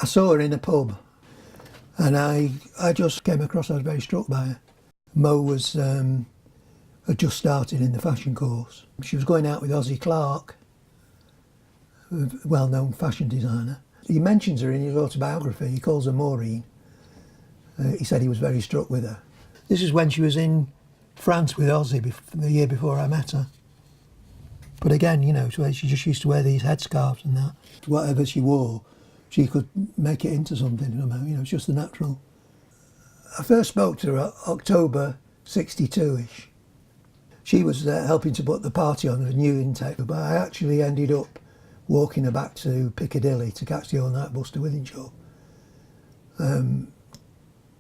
I saw her in a pub, and I just came across, I was very struck by her. Mo was had just started in the fashion course. She was going out with Ozzie Clark, a well-known fashion designer. He mentions her in his autobiography. He calls her Maureen. He said he was very struck with her. This is when she was in France with Ozzie the year before I met her. But again, you know, she just used to wear these headscarves and that. Whatever she wore, she could make it into something somehow, you know, it's just the natural. I first spoke to her October 62-ish. She was helping to put the party on a new intake, but I actually ended up walking her back to Piccadilly to catch the all-night bus to Wythenshawe,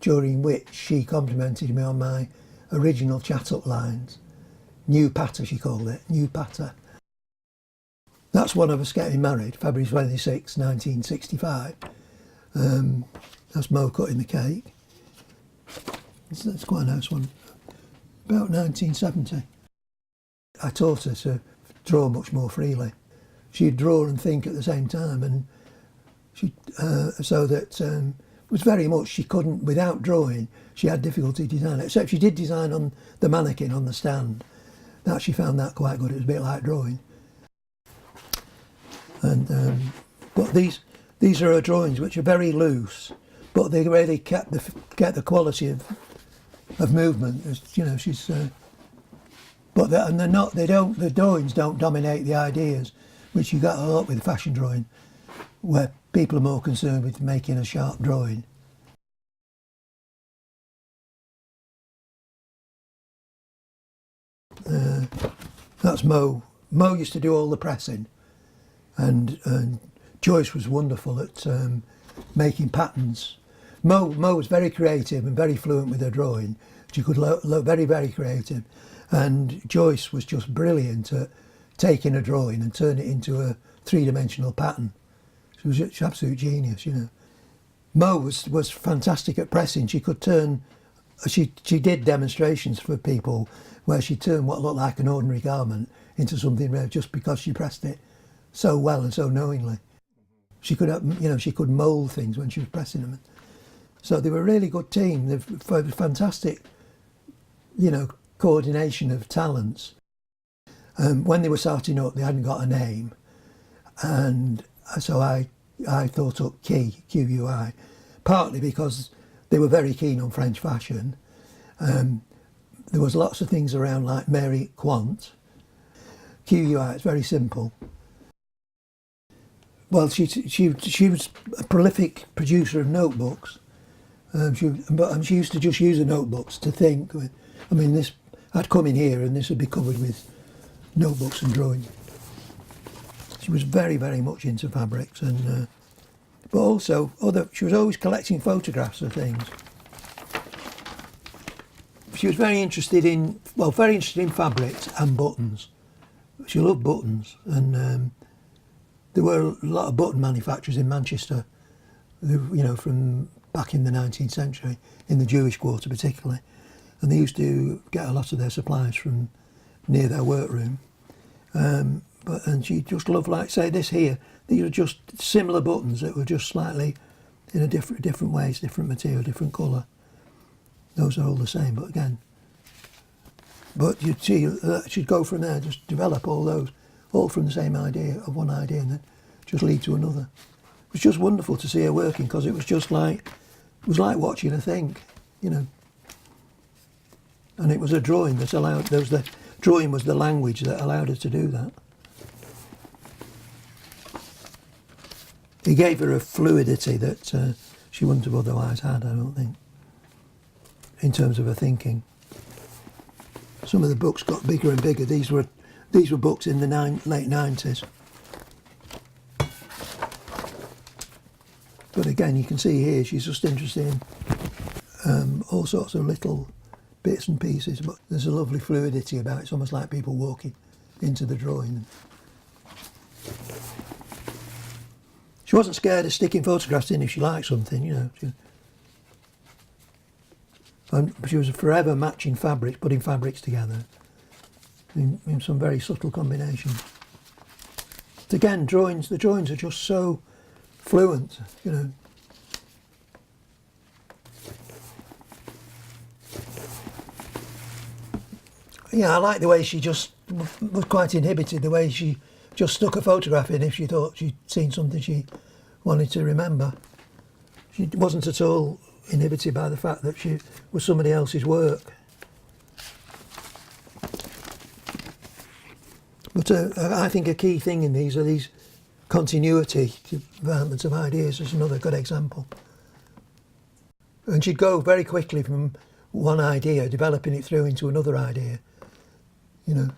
during which she complimented me on my original chat-up lines. New patter, she called it, new patter. That's one of us getting married, February 26, 1965. That's Mo cutting the cake. That's quite a nice one. About 1970. I taught her to draw much more freely. She'd draw and think at the same time, and she so that it was very much she couldn't, without drawing, she had difficulty designing, except she did design on the mannequin on the stand. That she found that quite good. It was a bit like drawing. And but these are her drawings, which are very loose, but they really get the quality of movement. You know, she's. But they're not. They don't. The drawings don't dominate the ideas, which you got a lot with fashion drawing, where people are more concerned with making a sharp drawing. That's Mo. Mo used to do all the pressing, and Joyce was wonderful at making patterns. Mo was very creative and very fluent with her drawing. She could very, very creative. And Joyce was just brilliant at taking a drawing and turning it into a three-dimensional pattern. She was an absolute genius, you know. Mo was fantastic at pressing. She could turn, she did demonstrations for people where she turned what looked like an ordinary garment into something rare just because she pressed it so well and so knowingly. She could, you know, she could mould things when she was pressing them. So they were a really good team. They've fantastic, you know, coordination of talents. When they were starting up, they hadn't got a name, and so I thought up QUI, partly because they were very keen on French fashion. There was lots of things around like Mary Quant. QUI, it's very simple. Well, she was a prolific producer of notebooks. She used to just use the notebooks to think with. I mean, this I'd come in here and this would be covered with notebooks and drawings. She was very, very much into fabrics, and but also she was always collecting photographs of things. She was very interested in fabrics and buttons. She loved buttons, and there were a lot of button manufacturers in Manchester, you know, from back in the 19th century, in the Jewish quarter particularly. And they used to get a lot of their supplies from near their workroom. And she just loved, like, say, this here. These are just similar buttons that were just slightly in a different ways, different material, different colour. Those are all the same, but again. But you'd see she'd go from there, just develop all those, all from the same idea, of one idea, and then just lead to another. It was just wonderful to see her working, because it was just like, it was like watching her think, you know. And it was a drawing that allowed, drawing was the language that allowed her to do that. It gave her a fluidity that she wouldn't have otherwise had, I don't think, in terms of her thinking. Some of the books got bigger and bigger. These were books in the late 90s. But again, you can see here she's just interested in all sorts of little bits and pieces, but there's a lovely fluidity about it. It's almost like people walking into the drawing. She wasn't scared of sticking photographs in if she liked something, you know. And she was forever matching fabrics, putting fabrics together in some very subtle combinations. Again, the drawings are just so fluent, you know. Yeah, I like the way she just was quite inhibited, the way she just stuck a photograph in if she thought she'd seen something she wanted to remember. She wasn't at all inhibited by the fact that she was somebody else's work. But I think a key thing in these are these continuity developments of ideas. Is another good example. And she'd go very quickly from one idea, developing it through into another idea. You know,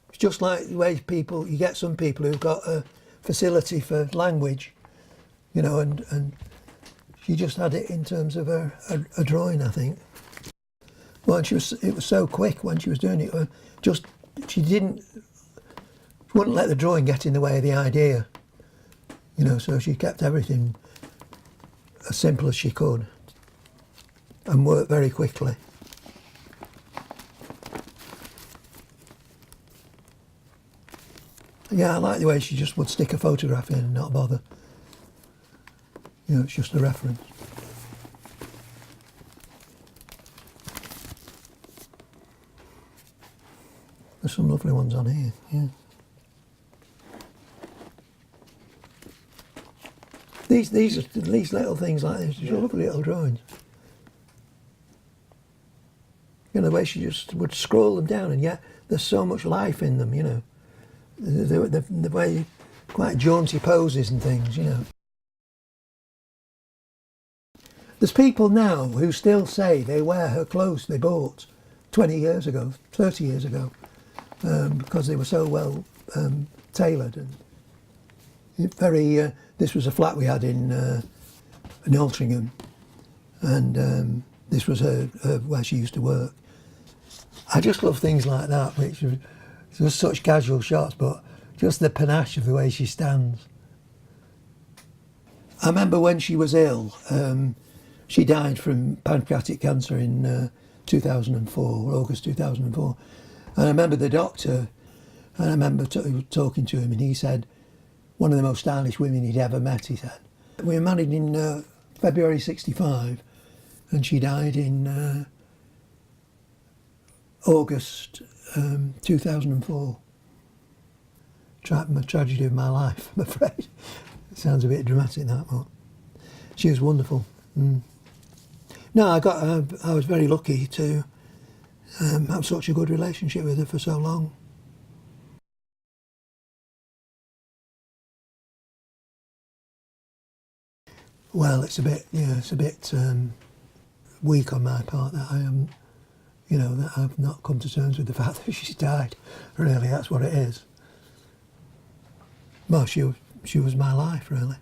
it's just like the way you get some people who've got a facility for language, you know, and she just had it in terms of a drawing, I think. Well, and it was so quick when she was doing it. She wouldn't let the drawing get in the way of the idea, you know. So she kept everything as simple as she could, and worked very quickly. Yeah, I like the way she just would stick a photograph in and not bother. You know, it's just a reference. There's some lovely ones on here, yeah. These little things like this, just lovely little drawings. You know, the way she just would scroll them down, and yet there's so much life in them, you know. The way, quite jaunty poses and things, you know. There's people now who still say they wear her clothes they bought 20 years ago, 30 years ago, because they were so well tailored. And this was a flat we had in Altrincham, and this was her where she used to work. I just love things like that, which are just such casual shots, but just the panache of the way she stands. I remember when she was ill, she died from pancreatic cancer in 2004, August 2004. And I remember the doctor, and I remember talking to him, and he said, one of the most stylish women he'd ever met, he said. We were married in February 65, and she died in August 2004. Tragedy of my life, I'm afraid. It sounds a bit dramatic, that, but she was wonderful. No, I was very lucky to have such a good relationship with her for so long. Well, it's a bit weak on my part that I am, you know, that I've not come to terms with the fact that she's died. Really, that's what it is. Well, she was my life, really.